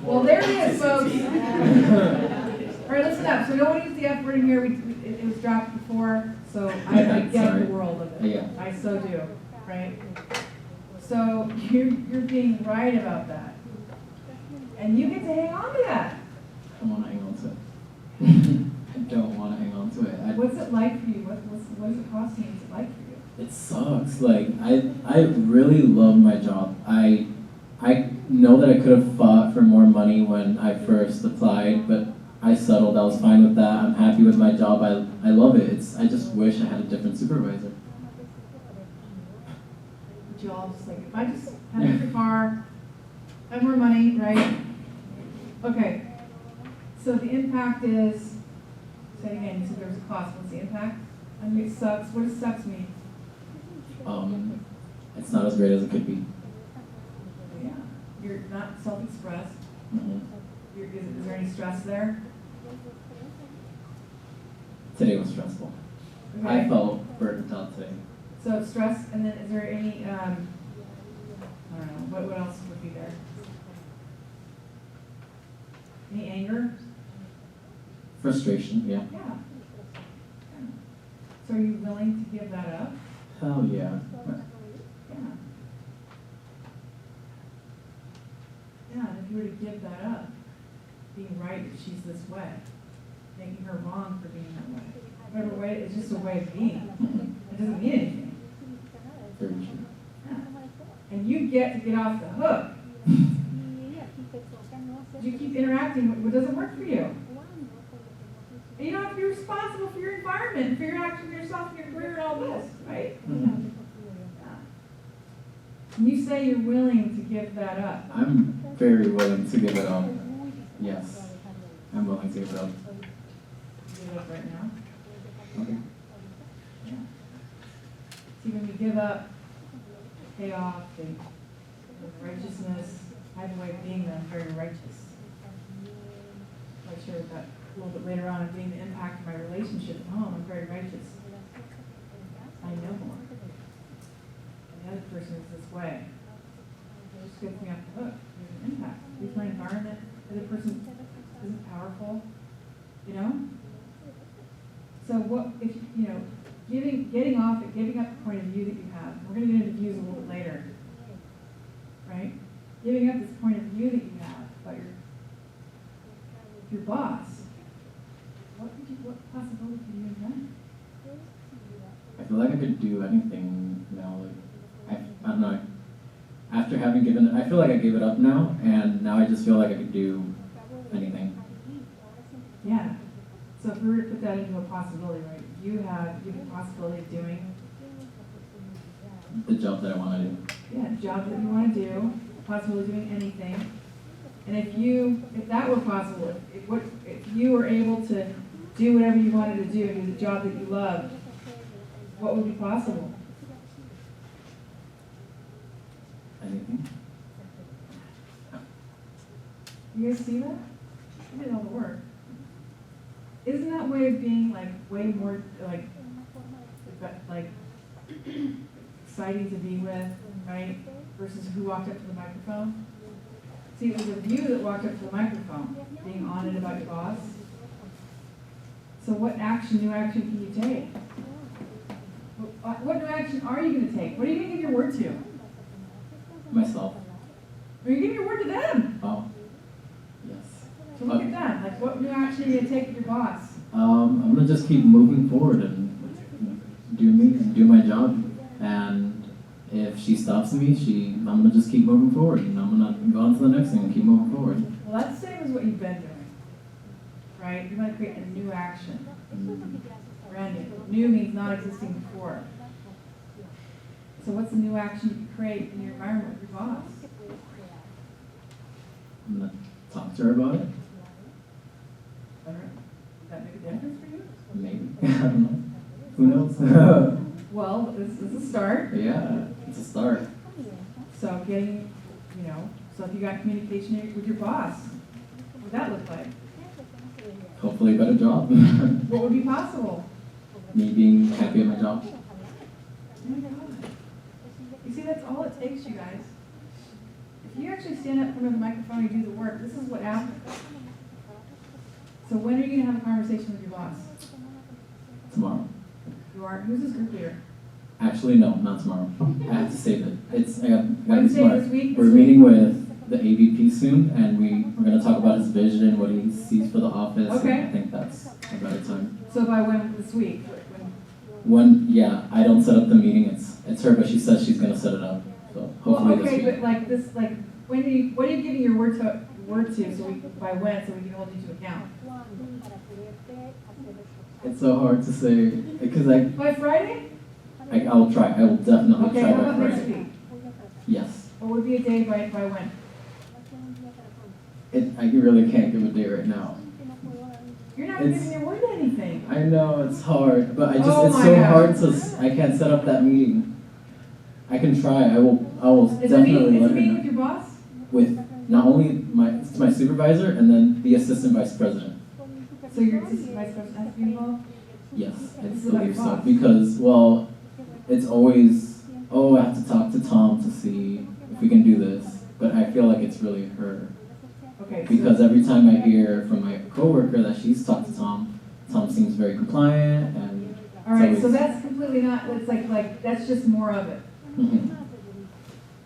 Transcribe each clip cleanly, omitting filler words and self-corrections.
Well, there it is, folks. All right, listen up. So we don't want to use the F word in here. It was dropped before, so I get the world of it. Yeah. I so do, right? So you're being right about that. And you get to hang on to that. I don't want to hang on to it. I don't want to hang on to it. What's it like for you? What is it costing you? What's it like for you? It sucks. Like, I really love my job. I know that I could have fought for more money when I first applied, but I settled. I was fine with that. I'm happy with my job. I love it. I just wish I had a different supervisor. But you all just like, if I just had a different car, have more money, right? Okay. So the impact is, say it again, you said there was a cost. What's the impact? I mean, it sucks. What does sucks mean? It's not as great as it could be. Yeah. You're not self-expressed. Mm-hmm. Is there any stress there? Today was stressful. Okay. I felt burdened out today. So it's stress, and then is there any, I don't know, what else would be there? Any anger? Frustration, yeah. Yeah. So are you willing to give that up? Hell yeah. Yeah. Yeah, and if you were to give that up, being right that she's this way, making her wrong for being that way, whatever way, it's just a way of being. It doesn't mean anything. Very true. Yeah. And you get to get off the hook. You keep interacting with what doesn't work for you. And you don't have to be responsible for your environment and for your action, for yourself, and your career, and all this, right? Mm-hmm. Yeah. And you say you're willing to give that up. I'm very willing to give it up. Yes. I'm willing to give it up. Give it up right now. Okay. Yeah. See, when you give up payoff and righteousness, I have a way of being that I'm very righteous. I'll share that a little bit later on of being the impact of my relationship at home. I'm very righteous. I know more. And the other person is this way. It just gets me off the hook. There's an impact. Is my environment, the other person isn't powerful, you know? So what if, you know, getting off it, giving up the point of view that you have. We're going to get into views a little bit later, right? Giving up this point of view that you have about your boss. What possibility can you invent? I feel like I could do anything now. Like, I don't know. After having given it, I feel like I gave it up now, and now I just feel like I could do anything. Yeah. So if we were to put that into a possibility, right? You have the possibility of doing The job that I want to do. yeah, job that you want to do, possibility of doing anything. And if that were possible, if you were able to do whatever you wanted to do the job that you loved, what would be possible? Anything. You guys see that? I did all the work. Isn't that way of being like way more like exciting to be with, right? Versus who walked up to the microphone? See, it was a you that walked up to the microphone, being on it about your boss. So what new action can you take? What new action are you going to take? What are you going to give your word to? Myself. Are you giving your word to them? Oh. Yes. So look at them. Like, what new action are you going to take with your boss? I'm gonna just keep moving forward and do me and do my job. And if she stops me, I'm gonna just keep moving forward, and I'm gonna go on to the next thing and keep moving forward. Well, that's the same as what you've been doing, right? You want to create a new action. Brand new. New means not existing before. So what's the new action you can create in your environment with your boss? I'm gonna talk to her about it. All right. Does that make a difference for you? Maybe. I don't know. Who knows? Well, this is a start. Yeah, it's a start. So getting, so if you got communication with your boss, what would that look like? Hopefully a better job. What would be possible? Me being happy at my job. Oh my God. You see, that's all it takes, you guys. if you actually stand up in front of the microphone and do the work, this is what happens. So when are you gonna have a conversation with your boss? Tomorrow. You are, who's this group leader? Actually, no, not tomorrow. I have to save it. I gotta be Wednesday smart. this week? We're meeting with the AVP soon, and we're gonna talk about his vision, what he sees for the office. Okay. And I think that's a better time. So by when this week? Yeah, I don't set up the meeting. It's her, but she says she's gonna set it up. So hopefully Well, okay, this week. but like this, like, what are you giving your word to, so we, by when, so we can hold you to account? It's so hard to say because By Friday? I'll try. I will definitely Okay, try how by about next Friday. week? Yes. What would be a day by when? I really can't give a day right now. You're not It's- giving your word to anything. I know it's hard, but it's Oh so my hard gosh. I can't set up that meeting. I can try. I will Is it definitely meeting let her with know. your boss? With not only my supervisor and then the assistant vice president. So your assistant vice president has to be involved? Yes, I This is about believe your so. boss. Because it's always I have to talk to Tom to see if we can do this. But I feel like it's really her. Okay. Because every time I hear from my coworker that she's talked to Tom, Tom seems very compliant and. All right, so it's that's completely not, it's like, that's just more of it. Mhm.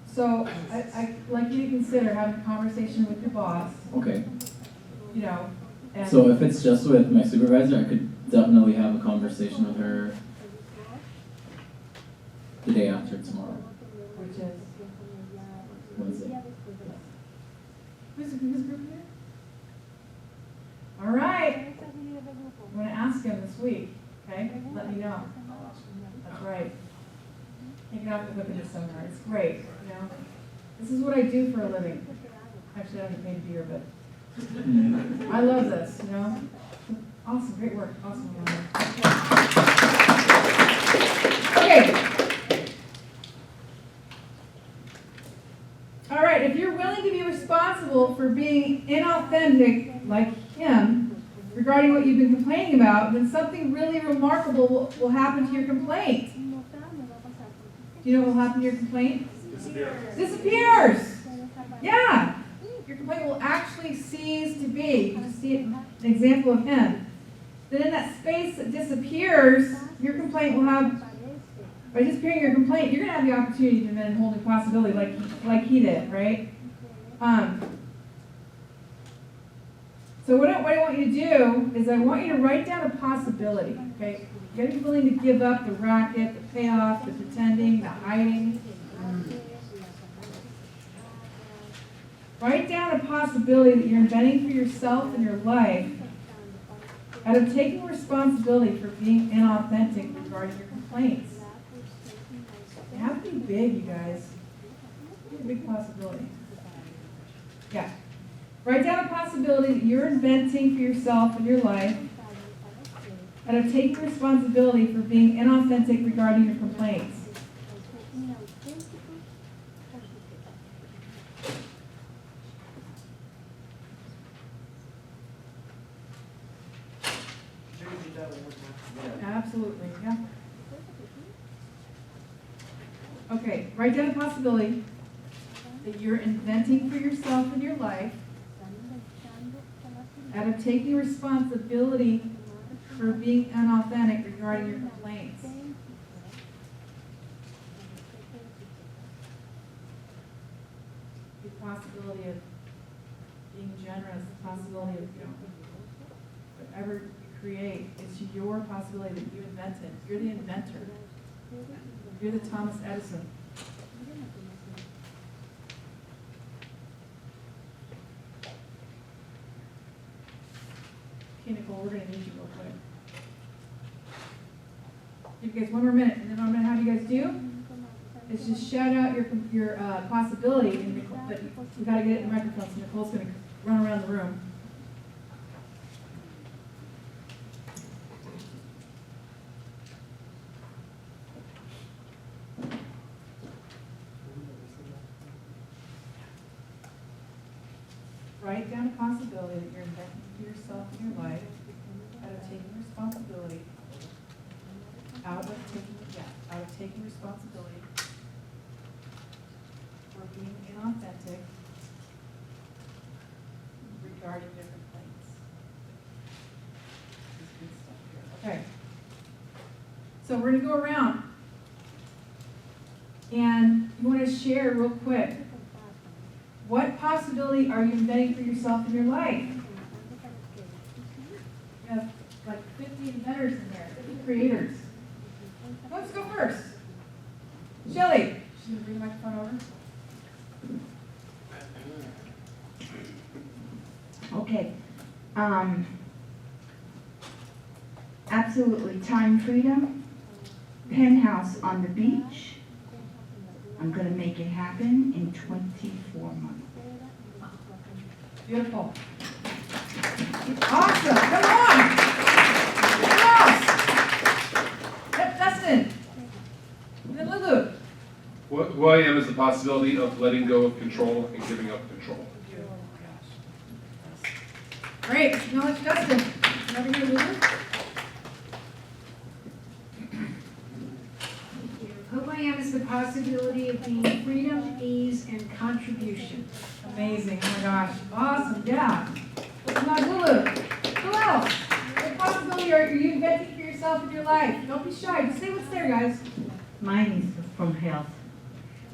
So I like you to consider having a conversation with your boss, Okay. you know, and. So if it's just with my supervisor, I could definitely have a conversation with her the day after tomorrow. Which is, Wednesday. who's group here? All right, I'm gonna ask him this week, okay? Let me know. That's right. Can't get off the hook of this seminar, it's great, you know? This is what I do for a living. Actually, I don't get paid to be here, but I love this, you know? Awesome, great work, awesome. Okay. All right, if you're willing to be responsible for being inauthentic like him regarding what you've been complaining about, then something really remarkable will happen to your complaint. Do you know what will happen to your complaint? Disappears. Yeah. Your complaint will actually cease to be. You just see an example of him. Then in that space that disappears, your complaint will have, by disappearing your complaint, you're going to have the opportunity to then hold a possibility like he did, right? So what I want you to do is I want you to write down a possibility, okay? You got to be willing to give up the racket, the payoff, the pretending, the hiding. Write down a possibility that you're inventing for yourself and your life out of taking responsibility for being inauthentic regarding your complaints. They have to be big, you guys. It's a big possibility. Yeah. Write down a possibility that you're inventing for yourself and your life out of taking responsibility for being inauthentic regarding your complaints. Absolutely, yeah. Okay, write down a possibility that you're inventing for yourself and your life out of taking responsibility for being unauthentic regarding your complaints. The possibility of being generous, the possibility of, whatever you create, it's your possibility that you invented. You're the inventor. You're the Thomas Edison. Okay, Nicole, we're going to need you real quick. Give you guys one more minute, and then what I'm going to have you guys do is just shout out your possibility, and Nicole, but we got to get it in the microphone, so Nicole's going to run around the room. Write down a possibility that you're inventing for yourself in your life out of taking responsibility. Out of taking responsibility for being inauthentic regarding their complaints. This is good stuff here. Okay. So we're gonna go around. And you want to share real quick, what possibility are you embedding for yourself in your life? You have like 50 inventors in there, 50 creators. Let's go first. Shelly, she's going to bring the microphone over. Okay. Absolutely. Time freedom. Penthouse on the beach. I'm going to make it happen in 24 months. Beautiful. Awesome. Come on. Who else? Yep, Dustin. And then Lulu. Who I am is the possibility of letting go of control and giving up control. Great. Acknowledge Dustin. And over here, Lulu. Who I am is the possibility of being freedom, ease, and contribution. Amazing. Oh my gosh. Awesome. Yeah. Come on, Lulu. Who else? What possibility are you inventing for yourself in your life? Don't be shy. Just say what's there, guys. Mine is from health.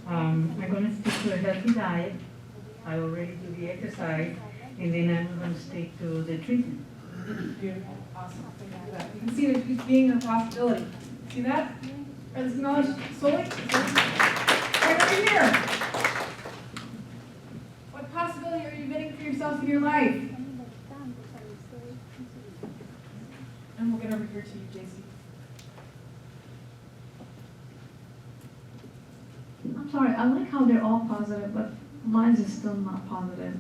I'm going to stick to a healthy diet. I already do the exercise, and then I'm going to stick to the treatment. Beautiful. Awesome. You can see there's being a possibility. See that? Let's acknowledge solely. Right over here. What possibility are you inventing for yourself in your life? And we'll get over here to you, JC. I'm sorry, I like how they're all positive, but mine is still not positive.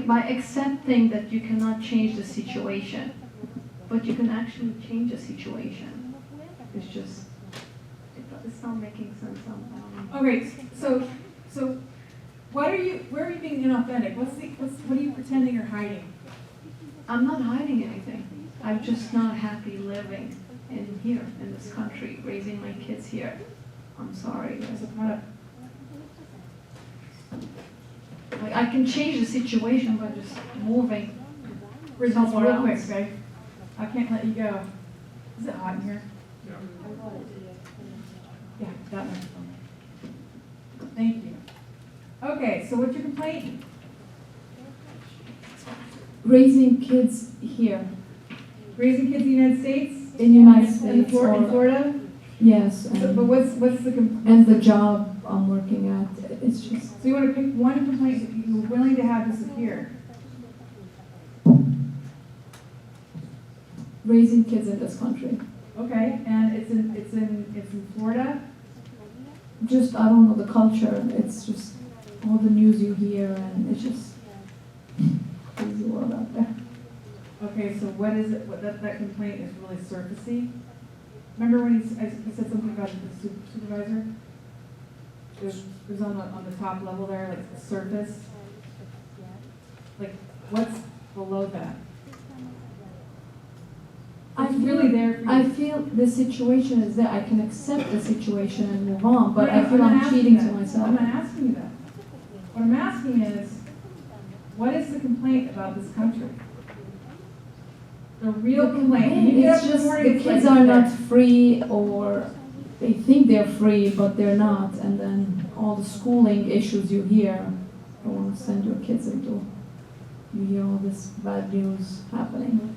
By accepting that you cannot change the situation, but you can actually change the situation. It's just, it's not making sense. Okay, so where are you being inauthentic? What are you pretending or hiding? I'm not hiding anything. I'm just not happy living in here, in this country, raising my kids here. I'm sorry. So kind of, Like, I can change the situation by just moving. results somewhere real quick, else. okay? I can't let you go. Is it hot in here? Yeah. Yeah, that microphone. Thank you. Okay, so what's your complaint? Raising kids here Raising kids in the United States? in United In States in or Florida? yes, So, but what's the complaint? and the job I'm working at, it's just So you want to pick one complaint that you're willing to have disappear? raising kids in this country. Okay, and it's in Florida? Just I don't know the culture. It's just all the news you hear, and it's just crazy world out there. Okay, so what is it, that complaint is really surfacey? Remember when he said something about the supervisor? It was on the top level there, like the surface? Like, what's below that? It's really there for you. I feel the situation is there. I can accept the situation and move on, but Right, I feel not I'm asking cheating that. to myself. I'm not asking you that. What I'm asking is, what is the complaint about this country? The real complaint. When you get up It's in the just morning, the it's kids like, are not free, or they think they're free, but they're not. And then all the schooling issues you hear, don't want to send your kids into. You hear all this bad news happening.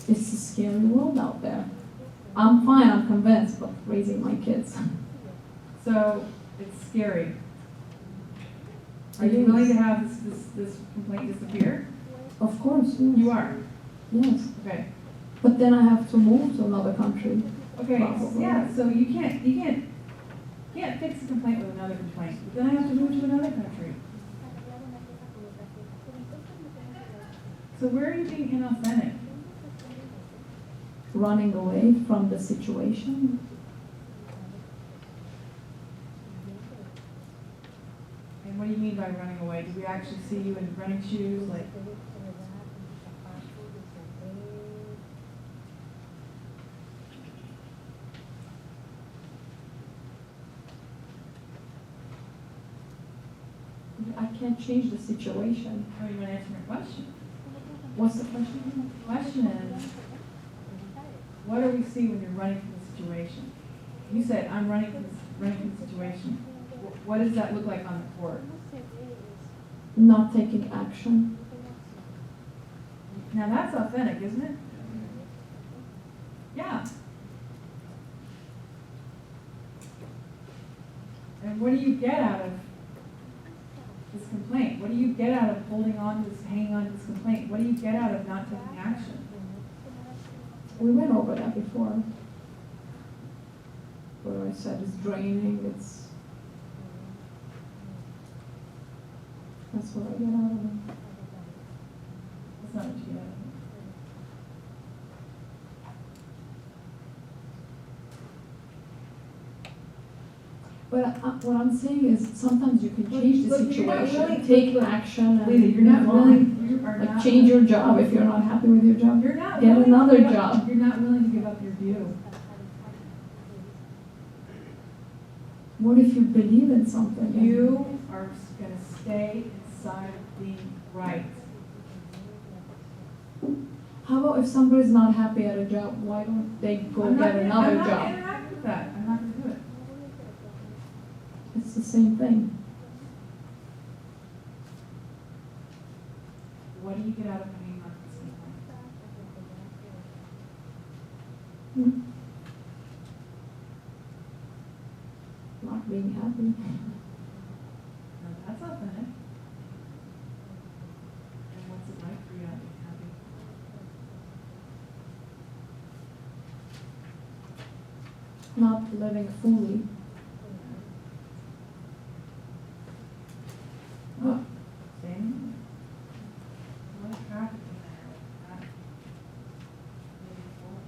It's a scary world out there. I'm fine, I'm convinced, but raising my kids. So, it's scary. Are It you is. willing to have this complaint disappear? Of course, yes. You are? Yes. Okay. But then I have to move to another country. Okay, Probably. yeah, so you can't fix a complaint with another complaint. Then I have to move to another country. So where are you being inauthentic? Running away from the situation. And what do you mean by running away? Do we actually see you in running shoes, like? I can't change the situation. Oh, you want to answer my question? What's the question? The question is, what do we see when you're running from the situation? You said, I'm running from the situation. What does that look like on the court? Not taking action. Now that's authentic, isn't it? Yeah. And what do you get out of this complaint? What do you get out of holding on to this, hanging on to this complaint? What do you get out of not taking action? We went over that before. What I said is draining, that's what I get out of it. That's not what you get out of it. But what I'm saying is sometimes you can change the Look, you're not situation, willing- take look, action and Lita, you're not move on. willing, you are Like not. change your job if you're not happy with your job. You're not Get willing to another give up- job. You're not willing to give up your view. What if you believe in something? You are gonna stay inside of being right. How about if somebody's not happy at a job, why don't they go I'm not get gonna- another I'm not job? gonna interact with that. I'm not gonna do it. It's the same thing. What do you get out of hanging on to this complaint? Hmm. Not being happy. Now that's authentic. And what's it like for you not being happy? Not living fully. Oh, same. What traffic in there? Not maybe full.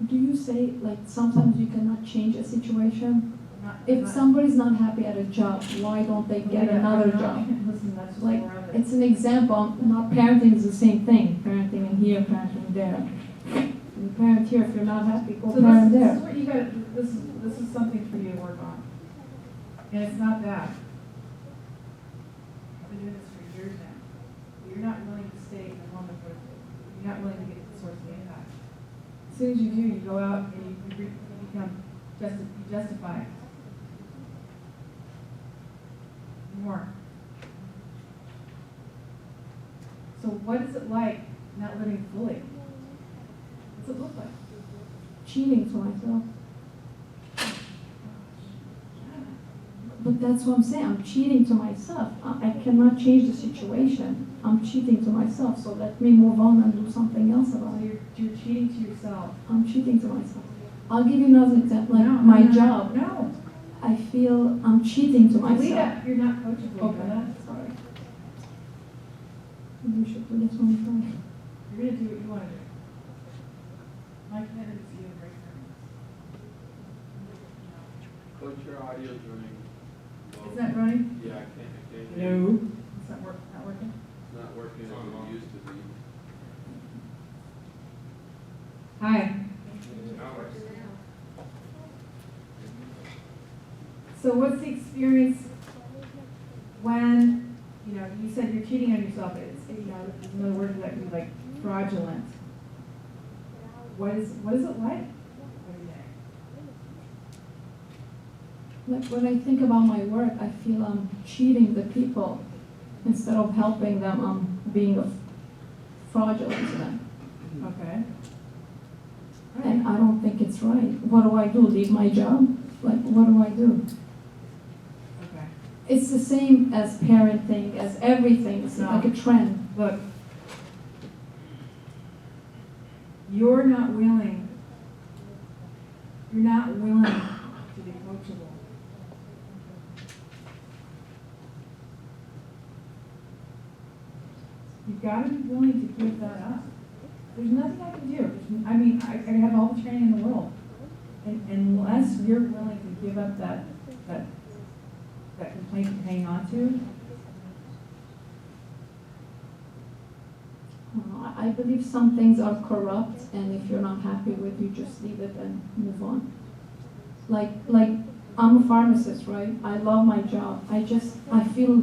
Do you say, like, sometimes you cannot change a situation? Not- If not- somebody's not happy at a job, why don't they get Lita, another I'm not- job? Listen, that's just Like, more of it. it's an example, not parenting is the same thing, parenting in here, parenting there. You parent here, if you're not happy, go So parent this there. is what you got, this is something for you to work on. And it's not that. I've been doing this for years now. You're not willing to stay in the moment where, you're not willing to get to the source of impact. As soon as you do, you go out and you become, you justify it. More. So what is it like not living fully? What's it look like? Cheating to myself. But that's what I'm saying, I'm cheating to myself. I cannot change the situation. I'm cheating to myself, so let me move on and do something else So about it. you're cheating to yourself. I'm cheating to myself. I'll give you another example, like No, my no, no, job. No. I feel I'm cheating to myself. Lita, you're not coachable. Okay, sorry. Maybe we should do this one time. You're gonna do what you wanna do. My commitment is you and break Coach, your audio's running low. Is that running? Yeah, I can't hear you. No. It's not working? It's not working as it used to be. Hi. So what's the experience when, you said you're cheating on yourself, it's, there's another word for that, would be like fraudulent. What is it like every day? Like when I think about my work, I feel I'm cheating the people. Instead of helping them, I'm being fraudulent to them. Okay. And I don't think it's right. What do I do? Leave my job? Like, what do I do? Okay. It's the same as parenting, as everything. It's No. like a trend. Look, you're not willing to be coachable. You've got to be willing to give that up. There's nothing I can do. I have all the training in the world. And unless you're willing to give up that complaint you hang on to, I believe some things are corrupt, and if you're not happy with, you just leave it and move on. like I'm a pharmacist, right? I love my job. I feel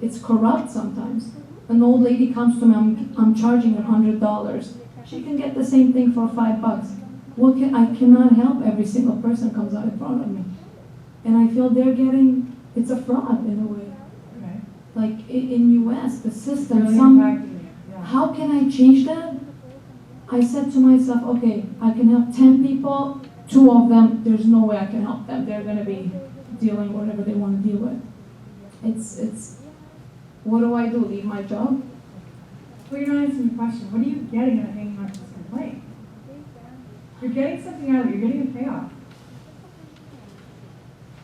it's corrupt sometimes. An old lady comes to me, I'm charging her $100. She can get the same thing for $5. I cannot help every single person comes out in front of me. And I feel it's a fraud in a way. Okay. Like in US, the system, Really impacting you, yeah. how can I change that? I said to myself, okay, I can help 10 people, 2 of them, there's no way I can help them. They're gonna be dealing whatever they wanna deal with. What do I do, leave my job? Well, you're not answering the question. What are you getting out of hanging on to this complaint? You're getting something out of it. You're getting a payoff.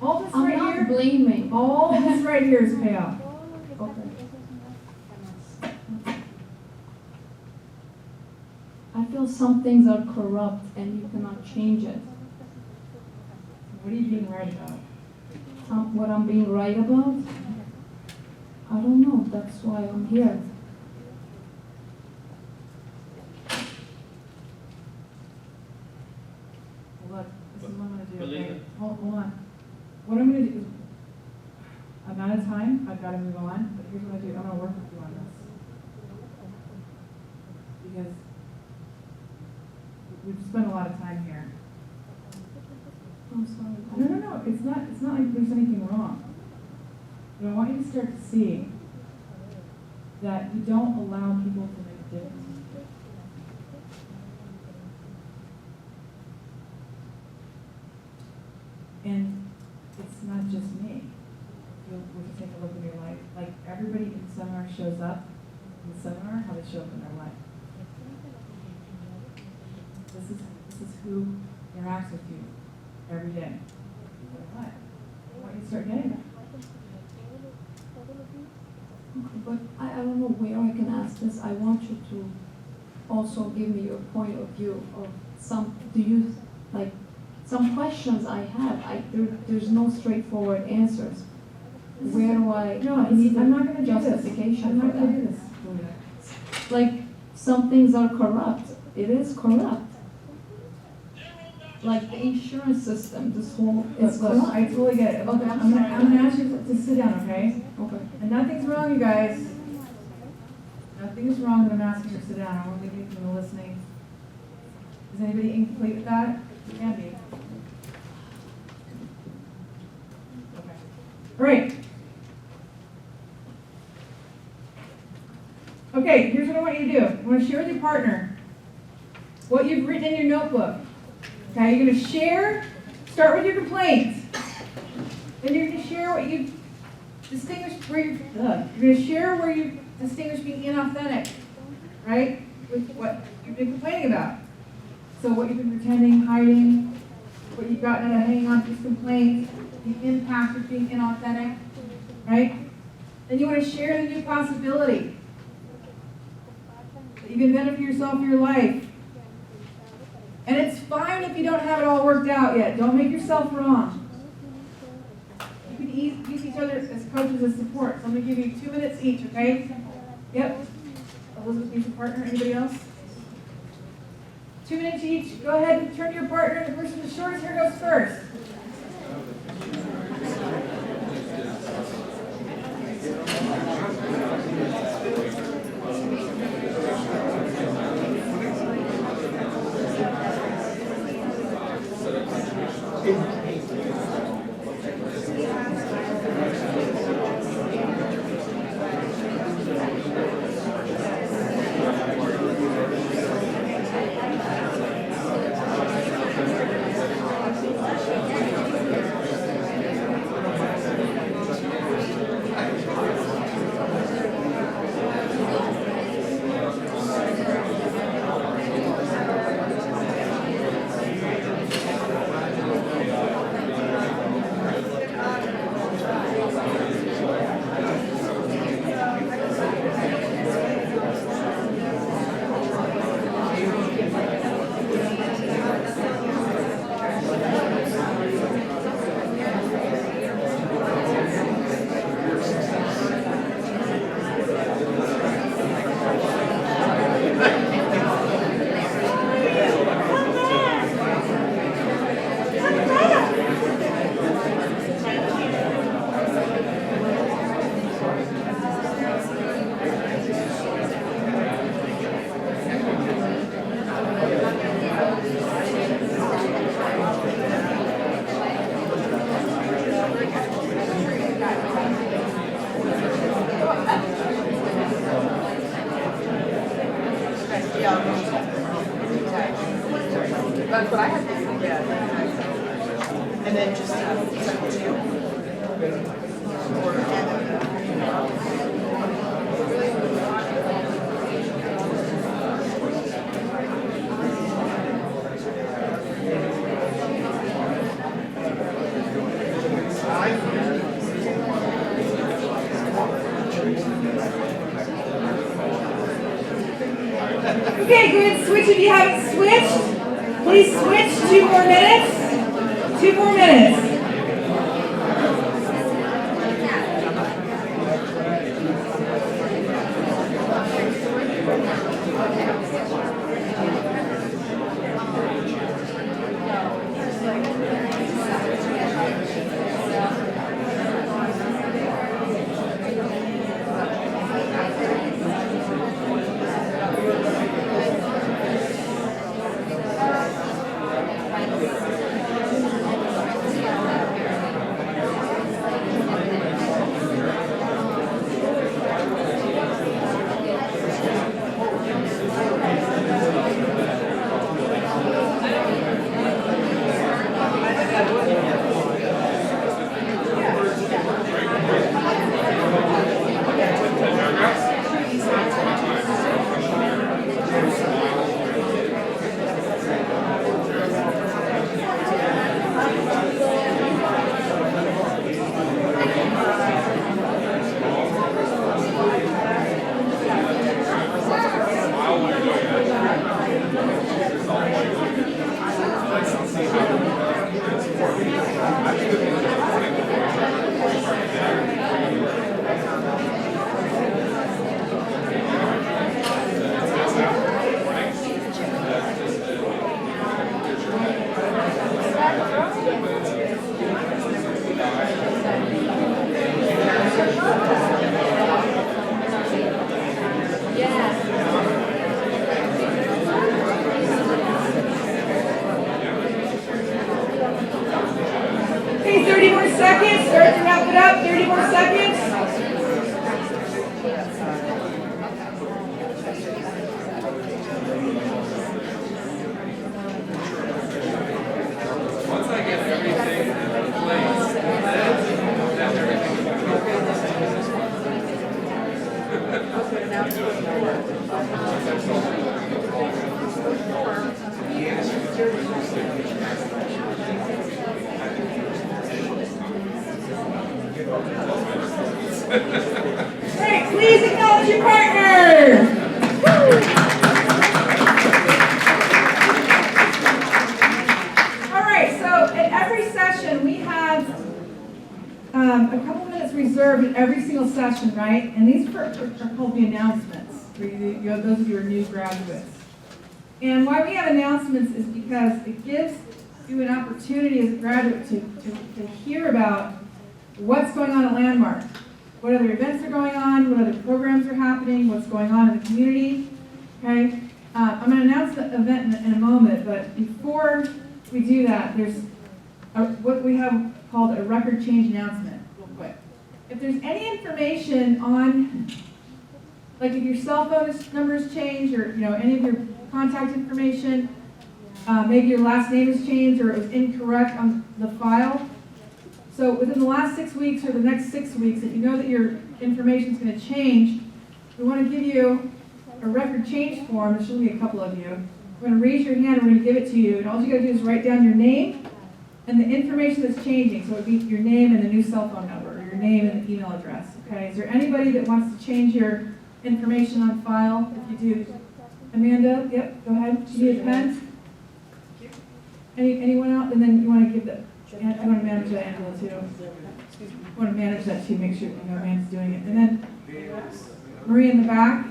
All this I'm right not here, blaming. all this right here is payoff. Okay. I feel some things are corrupt and you cannot change it. What are you being right about? What I'm being right about? I don't know, that's why I'm here. Well, look, this is what I'm gonna do, Believe okay? it. Hold on. What I'm gonna do, I'm out of time, I've gotta move on, but here's what I do, I'm gonna work with you on this. Because we've spent a lot of time here. I'm sorry. No, it's not like there's anything wrong. But I want you to start to see that you don't allow people to make a difference. And it's not just me. If you were to take a look at your life, like everybody in seminar shows up in the seminar, how they show up in their life. This is who interacts with you every day. What? I want you to start getting that. But I don't know where I can ask this. I want you to also give me your point of view of some questions I have. There's no straightforward answers. Where do I need I'm not gonna do this. justification I'm not for gonna do that? this, Julia. Like, some things are corrupt. It is corrupt. Like the insurance system, this whole is Look, corrupt. I totally get it. Okay, I'm sorry. gonna ask you to sit down, okay? Okay. And nothing's wrong, you guys. Nothing is wrong with them asking you to sit down. I won't leave you from the listening. Is anybody incomplete with that? You can be. Okay. Great. Okay, here's what I want you to do. I want to share with your partner what you've written in your notebook. Okay, you're going to share, start with your complaints. Then you're going to share what you distinguish, you're going to share where you distinguish being inauthentic, right? With what you've been complaining about. So what you've been pretending, hiding, what you've gotten out of hanging on to these complaints, the impact of being inauthentic, right? Then you want to share the new possibility that you can benefit yourself for your life. And it's fine if you don't have it all worked out yet. Don't make yourself wrong. You can use each other as coaches as support. So I'm going to give you 2 minutes each, okay? Yep. Elizabeth needs a partner. Anybody else? 2 minutes each. Go ahead and turn to your partner. The person with the shortest hair goes first. And then just send it to you. Okay, go ahead and switch if you haven't switched. Please switch. 2 more minutes. 2 more minutes. Okay, 30 more seconds. Start to wrap it up. 30 more seconds. Once I get everything in place, then everything Alright, please acknowledge your partner. Alright, so at every session we have a couple minutes reserved at every single session, right? And these are called the announcements for those of you who are new graduates. And why we have announcements is because it gives you an opportunity as a graduate to hear about what's going on at Landmark, what other events are going on, what other programs are happening, what's going on in the community, okay? I'm going to announce the event in a moment, but before we do that, there's what we have called a record change announcement, real quick. If there's any information on, like if your cell phone numbers change or any of your contact information, maybe your last name has changed or it was incorrect on the file. So within the last 6 weeks or the next 6 weeks, if you know that your information is going to change, we want to give you a record change form. There should be a couple of you. We're going to raise your hand and we're going to give it to you. And all you got to do is write down your name and the information that's changing. So it would be your name and the new cell phone number, or your name and the email address. Okay? Is there anybody that wants to change your information on file? If you do, Amanda, yep, go ahead. You need a pen? Anyone else? And then you want to give the, you want to manage that, Angela, too. You want to manage that too, make sure Amanda's doing it. And then Marie in the back.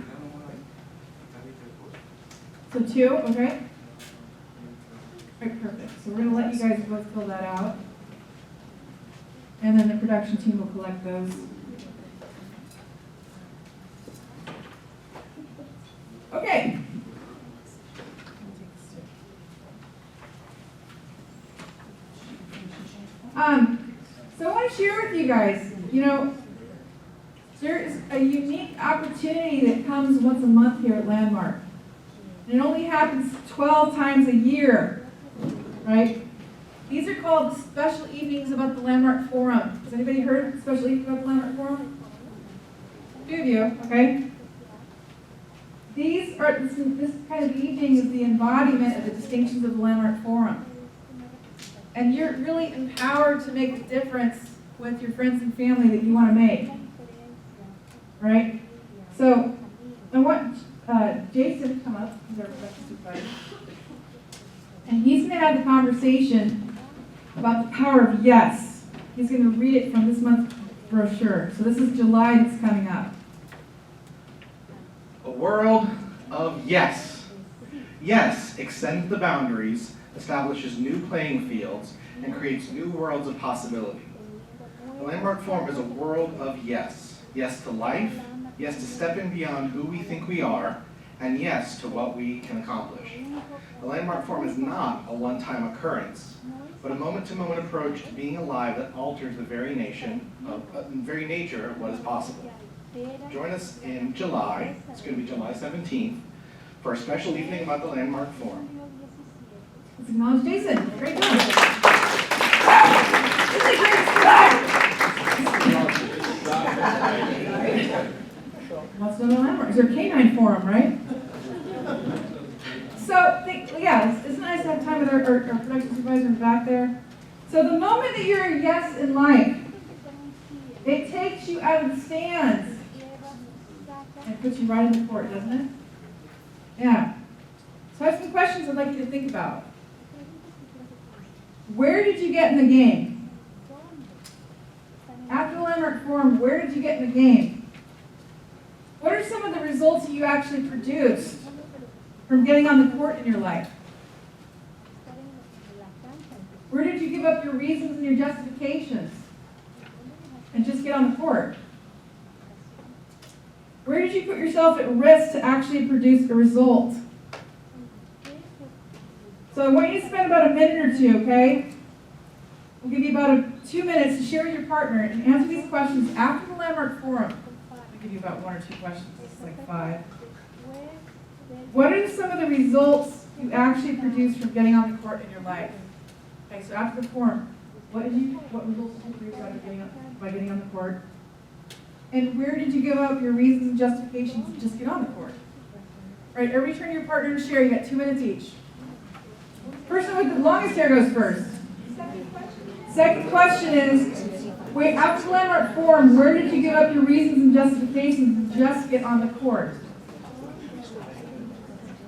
So 2, okay? All right, perfect. So we're going to let you guys both fill that out. And then the production team will collect those. Okay. So I want to share with you guys, there is a unique opportunity that comes once a month here at Landmark. And it only happens 12 times a year, right? These are are called special evenings about the Landmark Forum. Has anybody heard of special evenings about the Landmark Forum? A few of you, okay? These are, this kind of evening is the embodiment of the distinctions of the Landmark Forum. And you're really empowered to make the difference with your friends and family that you want to make. Right? So, I want Jason to come up, he's our production supervisor. And he's going to have the conversation about the power of yes. He's going to read it from this month's brochure. So this is July that's coming up. A world of yes. Yes extends the boundaries, establishes new playing fields, and creates new worlds of possibility. The Landmark Forum is a world of yes. Yes to life, yes to stepping beyond who we think we are, and yes to what we can accomplish. The Landmark Forum is not a one-time occurrence, but a moment-to-moment approach to being alive that alters the very nature of what is possible. Join us in July, it's going to be July 17th, for a special evening about the Landmark Forum. Let's acknowledge Jason. Great job. This is a great start. What's known as Landmark? Is there a canine forum, right? So, yeah, it's nice to have time with our production supervisor in the back there. So the moment that you're a yes in life, it takes you out of the stands and puts you right in the court, doesn't it? Yeah. So I have some questions I'd like you to think about. Where did you get in the game? After the Landmark Forum, where did you get in the game? What are some of the results that you actually produced from getting on the court in your life? Where did you give up your reasons and your justifications and just get on the court? Where did you put yourself at risk to actually produce a result? So I want you to spend about a minute or two, okay? We'll give you about 2 minutes to share with your partner and answer these questions after the Landmark Forum. I'll give you about 1 or 2 questions, it's like 5. What are some of the results you actually produced from getting on the court in your life? Okay, so after the forum, what results did you produce by getting on the court? And where did you give up your reasons and justifications to just get on the court? All right, everybody turn to your partner and share. You got 2 minutes each. Person with the longest hair goes first. Second question is, wait, after the Landmark Forum, where did you give up your reasons and justifications to just get on the court?